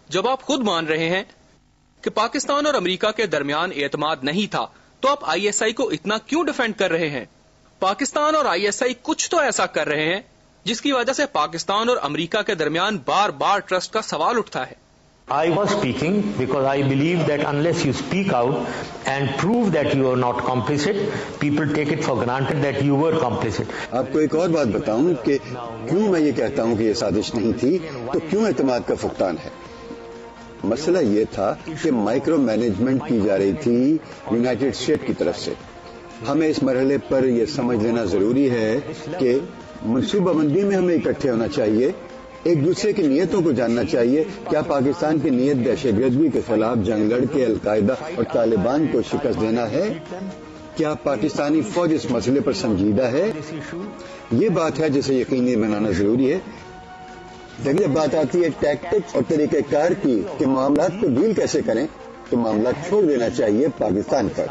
جب آپ خود مان رہے ہیں کہ پاکستان اور امریکہ کے درمیان اعتماد نہیں تھا تو آپ آئی ایس آئی کو اتنا کیوں ڈیفینڈ کر رہے ہیں؟ پاکستان اور آئی ایس آئی کچھ تو ایسا کر رہے ہیں جس کی وجہ سے پاکستان اور امریکہ کے درمیان بار بار ٹرسٹ کا سوال اٹھتا ہے. I was speaking because I believe that unless you speak out and prove that you are not complicit, people take it for granted that you were complicit. آپ کو ایک اور بات بتاؤں کہ کیوں میں یہ کہتا ہوں کہ یہ سازش نہیں تھی، تو کیوں اعتماد کا فقدان ہے. مسئلہ یہ تھا کہ مائکرو مینجمنٹ کی جا رہی تھی یونائٹڈ اسٹیٹ کی طرف سے. ہمیں اس مرحلے پر یہ سمجھ لینا ضروری ہے کہ منصوبہ بندی میں ہمیں اکٹھے ہونا چاہیے، ایک دوسرے کی نیتوں کو جاننا چاہیے. کیا پاکستان کی نیت دہشت گردی کے خلاف جنگ لڑ کے القاعدہ اور طالبان کو شکست دینا ہے؟ کیا پاکستانی فوج اس مسئلے پر سنجیدہ ہے؟ یہ بات ہے جسے یقینی بنانا ضروری ہے. جب بات آتی ہے ٹیکٹکس اور طریقہ کار کی کہ معاملات کو ڈیل کیسے کریں، تو معاملات چھوڑ دینا چاہیے پاکستان پر.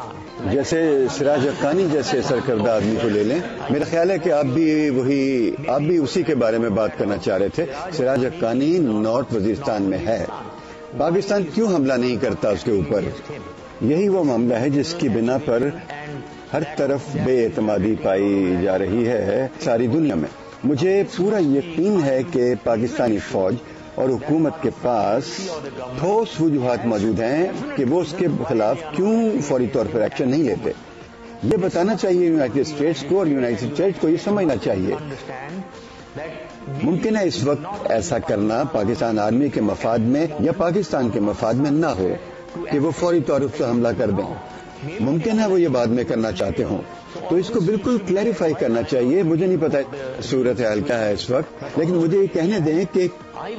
جیسے سراج حقانی جیسے سرکردہ آدمی کو لے لیں، میرا خیال ہے کہ آپ بھی اسی کے بارے میں بات کرنا چاہ رہے تھے. سراج حقانی نارتھ وزیرستان میں ہے. پاکستان کیوں حملہ نہیں کرتا اس کے اوپر؟ یہی وہ معاملہ ہے جس کی بنا پر ہر طرف بے اعتمادی پائی جا رہی ہے ساری دنیا میں. مجھے پورا یقین ہے کہ پاکستانی فوج اور حکومت کے پاس ٹھوس وجوہات موجود ہیں کہ وہ اس کے خلاف کیوں فوری طور پر ایکشن نہیں لیتے. یہ بتانا چاہیے یونائٹڈ اسٹیٹس کو، اور یونائٹڈ اسٹیٹس کو یہ سمجھنا چاہیے. ممکن ہے اس وقت ایسا کرنا پاکستان آرمی کے مفاد میں یا پاکستان کے مفاد میں نہ ہو کہ وہ فوری طور پر حملہ کر دیں. ممکن ہے وہ یہ بعد میں کرنا چاہتے ہوں، تو اس کو بالکل کلیریفائی کرنا چاہیے. مجھے نہیں پتا صورت حال کیا ہے اس وقت، لیکن مجھے یہ کہنے دیں کہ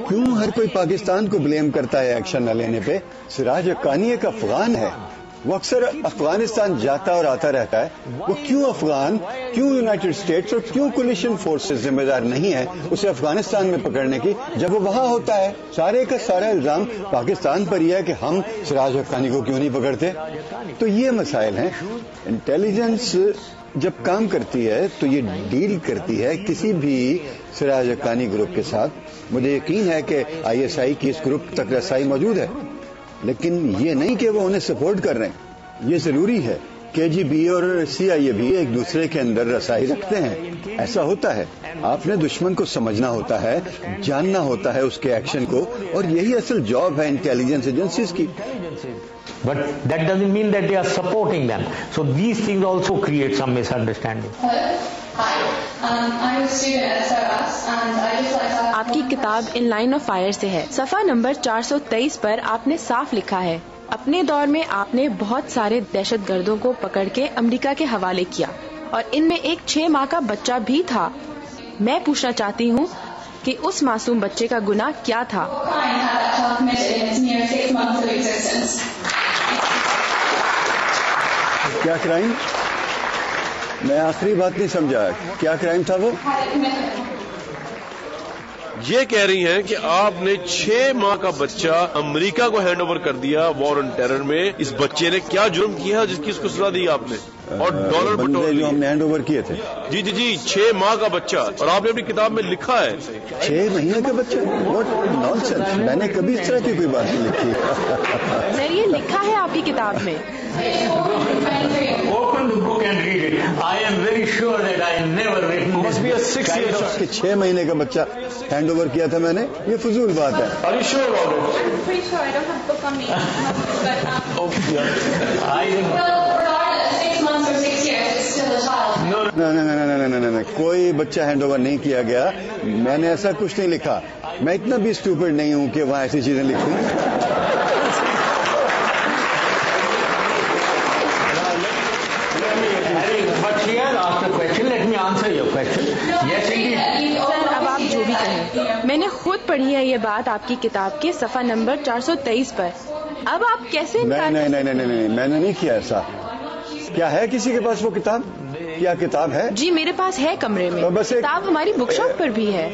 کیوں ہر کوئی پاکستان کو بلیم کرتا ہے ایکشن نہ لینے پہ. سراج حقانی ایک افغان ہے، وہ اکثر افغانستان جاتا اور آتا رہتا ہے. وہ کیوں یونائٹڈ اسٹیٹس اور کیوں کولیشن فورسز ذمہ دار نہیں ہے اسے افغانستان میں پکڑنے کی جب وہ وہاں ہوتا ہے؟ سارے کا سارا الزام پاکستان پر یہ ہے کہ ہم سراج حقانی کو کیوں نہیں پکڑتے. تو یہ مسائل ہیں. انٹیلیجنس جب کام کرتی ہے تو یہ ڈیل کرتی ہے کسی بھی سراج حقانی گروپ کے ساتھ. مجھے یقین ہے کہ آئی ایس آئی کی اس گروپ تک رسائی موجود ہے، لیکن یہ نہیں کہ وہ انہیں سپورٹ کر رہے ہیں. یہ ضروری ہے کے جی بی اور سی آئی اے بھی ایک دوسرے کے اندر رسائی رکھتے ہیں. ایسا ہوتا ہے. آپ نے دشمن کو سمجھنا ہوتا ہے، جاننا ہوتا ہے اس کے ایکشن کو، اور یہی اصل جاب ہے انٹیلیجنس ایجنسیز کی. But that doesn't mean that they are supporting them. So these things also create some misunderstanding. آپ کی کتاب ان لائن آف فائر سے ہے. صفحہ نمبر 423 پر آپ نے صاف لکھا ہے، اپنے دور میں آپ نے بہت سارے دہشت گردوں کو پکڑ کے امریکہ کے حوالے کیا، اور ان میں ایک 6 ماہ کا بچہ بھی تھا. میں پوچھنا چاہتی ہوں کہ اس معصوم بچے کا گناہ کیا تھا؟ کیا کرائم؟ میں آخری بات نہیں سمجھا. کیا کرائم تھا وہ؟ یہ کہہ رہی ہیں کہ آپ نے 6 ماہ کا بچہ امریکہ کو ہینڈ اوور کر دیا وار آن ٹیرر میں. اس بچے نے کیا جرم کیا جس کی اس کو سزا دی آپ نے؟ اور ڈالر بندے جو ہم نے ہینڈ اوور کیے تھے. جی 6 ماہ کا بچہ، اور آپ نے اپنی کتاب میں لکھا ہے 6 مہینے کا بچہ. What naan sense! میں نے کبھی اس طرح کی کوئی بات نہیں لکھی. سر یہ لکھا ہے آپ کی کتاب میں. Open the book and read it. I am very sure that I never written this. must be a 6 years کہ 6 مہینے کا بچہ ہینڈ اوور کیا تھا میں نے. یہ فضول بات ہے. Are you sure about it? I'm pretty sure. I don't have the book on me. Regardless, 6 months or 6 years, it's still a child. نہ کوئی بچہ ہینڈ اوور نہیں کیا گیا. میں نے ایسا کچھ نہیں لکھا. میں اتنا بھی اسٹوپڈ نہیں ہوں کہ وہاں ایسی چیزیں لکھوں. اب آپ جو بھی کہیں، میں نے خود پڑھی ہے یہ بات آپ کی کتاب کے صفحہ نمبر 423 پر. اب آپ کیسے؟ نہیں میں نے نہیں کیا ایسا. کیا ہے کسی کے پاس وہ کتاب؟ کیا کتاب ہے؟ جی میرے پاس ہے کمرے میں. بس کتاب ہماری بک شاپ پر بھی ہے.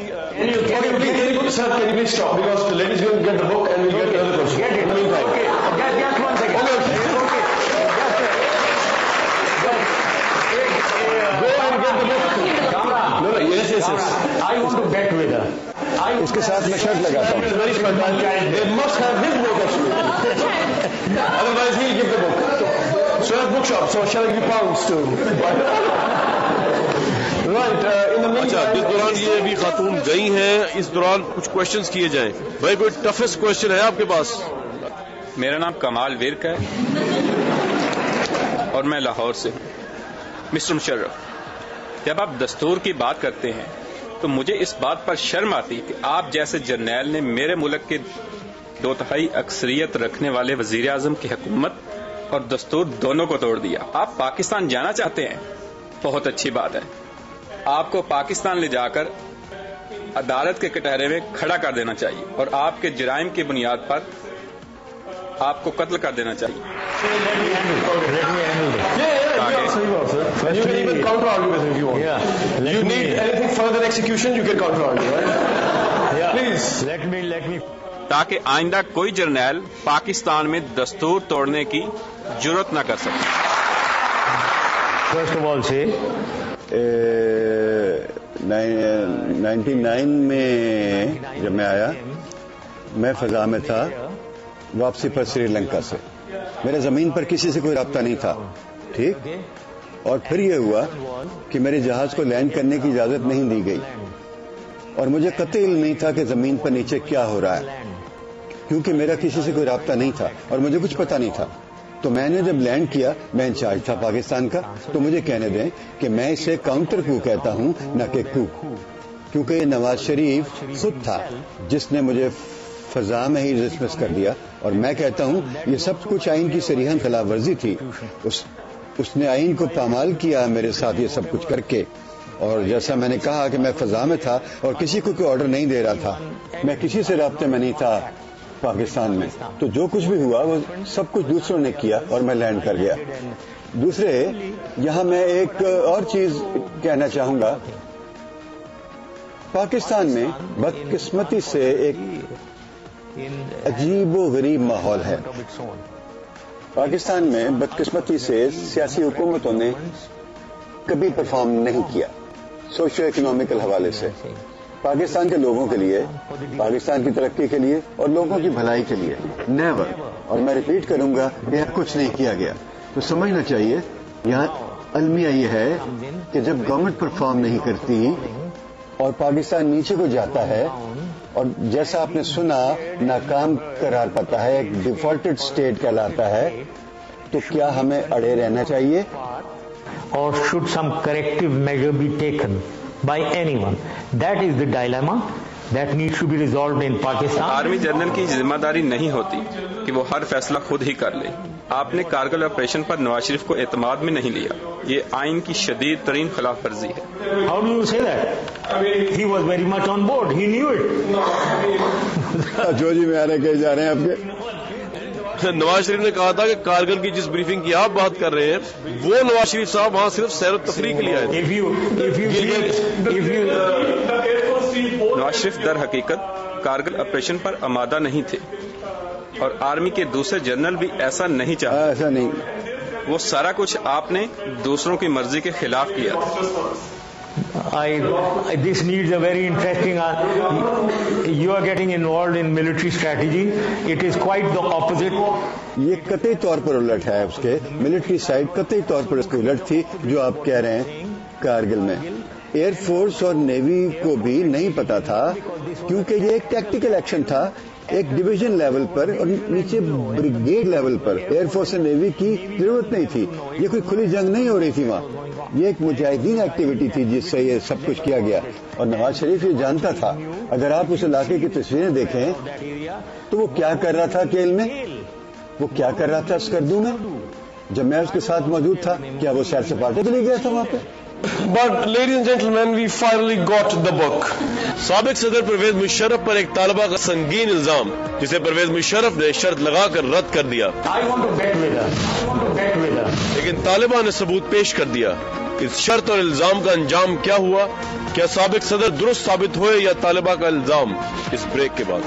I want to bet with her. اس کے ساتھ میں شرط لگاتا ہوں. اچھا، جس دوران یہ ابھی خاتون گئی ہیں اس دوران کچھ کوشچنز کیے جائیں. بھائی کوئی ٹفسٹ کوشچن ہے آپ کے پاس؟ میرا نام کمال ورک ہے اور میں لاہور سے ہوں. مسٹر مشرف، جب آپ دستور کی بات کرتے ہیں تو مجھے اس بات پر شرم آتی کہ آپ جیسے جرنیل نے میرے ملک کے 2/3 اکثریت رکھنے والے وزیر اعظم کی حکومت اور دستور دونوں کو توڑ دیا. آپ پاکستان جانا چاہتے ہیں، بہت اچھی بات ہے. آپ کو پاکستان لے جا کر عدالت کے کٹہرے میں کھڑا کر دینا چاہیے اور آپ کے جرائم کی بنیاد پر آپ کو قتل کر دینا چاہیے. تاکہ آئندہ کوئی جرنیل پاکستان میں دستور توڑنے کی جرات نہ کر سکے. First of all say 99 میں جب میں آیا میں فضا میں تھا واپسی پر سری لنکا سے. میرے زمین پر کسی سے کوئی رابطہ نہیں تھا. ٹھیک. اور پھر یہ ہوا کہ میرے جہاز کو لینڈ کرنے کی اجازت نہیں دی گئی اور مجھے قطعی علم نہیں تھا کہ زمین پر نیچے کیا ہو رہا ہے کیونکہ میرا کسی سے کوئی رابطہ نہیں تھا اور مجھے کچھ پتا نہیں تھا. تو میں نے جب لینڈ کیا میں انچارج تھا پاکستان کا تو مجھے کہنے دیں کہ میں اسے کاؤنٹر کو کہتا ہوں نہ کہ کو، کیونکہ یہ نواز شریف خود تھا جس نے مجھے فضا میں ہی ڈسمس کر دیا. اور میں کہتا ہوں یہ سب کچھ آئین کی صریحاً خلاف ورزی تھی. اس نے آئین کو پامال کیا میرے ساتھ یہ سب کچھ کر کے. اور جیسا میں نے کہا کہ میں فضا میں تھا اور کسی کو کوئی آرڈر نہیں دے رہا تھا، میں کسی سے رابطے میں نہیں تھا پاکستان میں. تو جو کچھ بھی ہوا وہ سب کچھ دوسروں نے کیا اور میں لینڈ کر گیا. دوسرے یہاں میں ایک اور چیز کہنا چاہوں گا. پاکستان میں بدقسمتی سے ایک عجیب و غریب ماحول ہے. پاکستان میں بدقسمتی سے سیاسی حکومتوں نے کبھی پرفارم نہیں کیا سوشو اکنامیکل حوالے سے. پاکستان کے لوگوں کے لیے، پاکستان کی ترقی کے لیے اور لوگوں کی بھلائی کے لیے نیور. اور میں ریپیٹ کروں گا یہ کچھ نہیں کیا گیا. تو سمجھنا چاہیے یہاں المیہ یہ ہے کہ جب گورنمنٹ پرفارم نہیں کرتی اور پاکستان نیچے کو جاتا ہے اور جیسا آپ نے سنا ناکام قرار پاتا ہے، ایک ڈیفالٹڈ اسٹیٹ کہلاتا ہے، تو کیا ہمیں اڑے رہنا چاہیے؟ or should some corrective measure be taken by anyone? That is the dilemma that needs to be resolved in Pakistan. Army general کی ذمہ داری نہیں ہوتی کہ وہ ہر فیصلہ خود ہی کر لے. آپ نے کارگل آپریشن پر نواز شریف کو اعتماد میں نہیں لیا. یہ آئین کی شدید ترین خلاف ورزی ہے. How do you say that? He was very much on board. He knew it. جو جی میں آنے کہیں جا رہے ہیں آپ کے. نواز شریف نے کہا تھا کہ کارگل کی جس بریفنگ کی آپ بات کر رہے ہیں وہ نواز شریف صاحب وہاں صرف سیر و تفریح کے لیے آئے تھے. نواز شریف در حقیقت کارگل آپریشن پر آمادہ نہیں تھے اور آرمی کے دوسرے جنرل بھی ایسا نہیں چاہتے. ایسا نہیں. وہ سارا کچھ آپ نے دوسروں کی مرضی کے خلاف کیا تھا. This needs a very interesting. You are getting involved in military strategy. It is quite the opposite. یہ قطعی طور پر الٹ ہے. اس کے ملٹری سائڈ قطعی طور پر اس کی الٹ تھی جو آپ کہہ رہے ہیں کارگل میں. ایئر فورس اور نیوی کو بھی نہیں پتا تھا کیونکہ یہ ایک ٹیکٹیکل ایکشن تھا ایک ڈویژن لیول پر اور نیچے بریگیڈ لیول پر. ایئر فورس اور نیوی کی ضرورت نہیں تھی. یہ کوئی کھلی جنگ نہیں ہو رہی تھی وہاں. یہ ایک مجاہدین ایکٹیویٹی تھی جس سے یہ سب کچھ کیا گیا. اور نواز شریف یہ جانتا تھا. اگر آپ اس علاقے کی تصویریں دیکھیں تو وہ کیا کر رہا تھا کیل میں، وہ کیا کر رہا تھا اسکردو میں جب میں اس کے ساتھ موجود تھا. کیا وہ سیر سپاٹے کے لیے گیا تھا وہاں پہ؟ But ladies and gentlemen, we finally got the book. سابق صدر پرویز مشرف پر ایک طالبہ کا سنگین الزام جسے پرویز مشرف نے شرط لگا کر رد کر دیا. لیکن طالبہ نے ثبوت پیش کر دیا. اس شرط اور الزام کا انجام کیا ہوا؟ کیا سابق صدر درست ثابت ہوئے یا طالبہ کا الزام؟ اس بریک کے بعد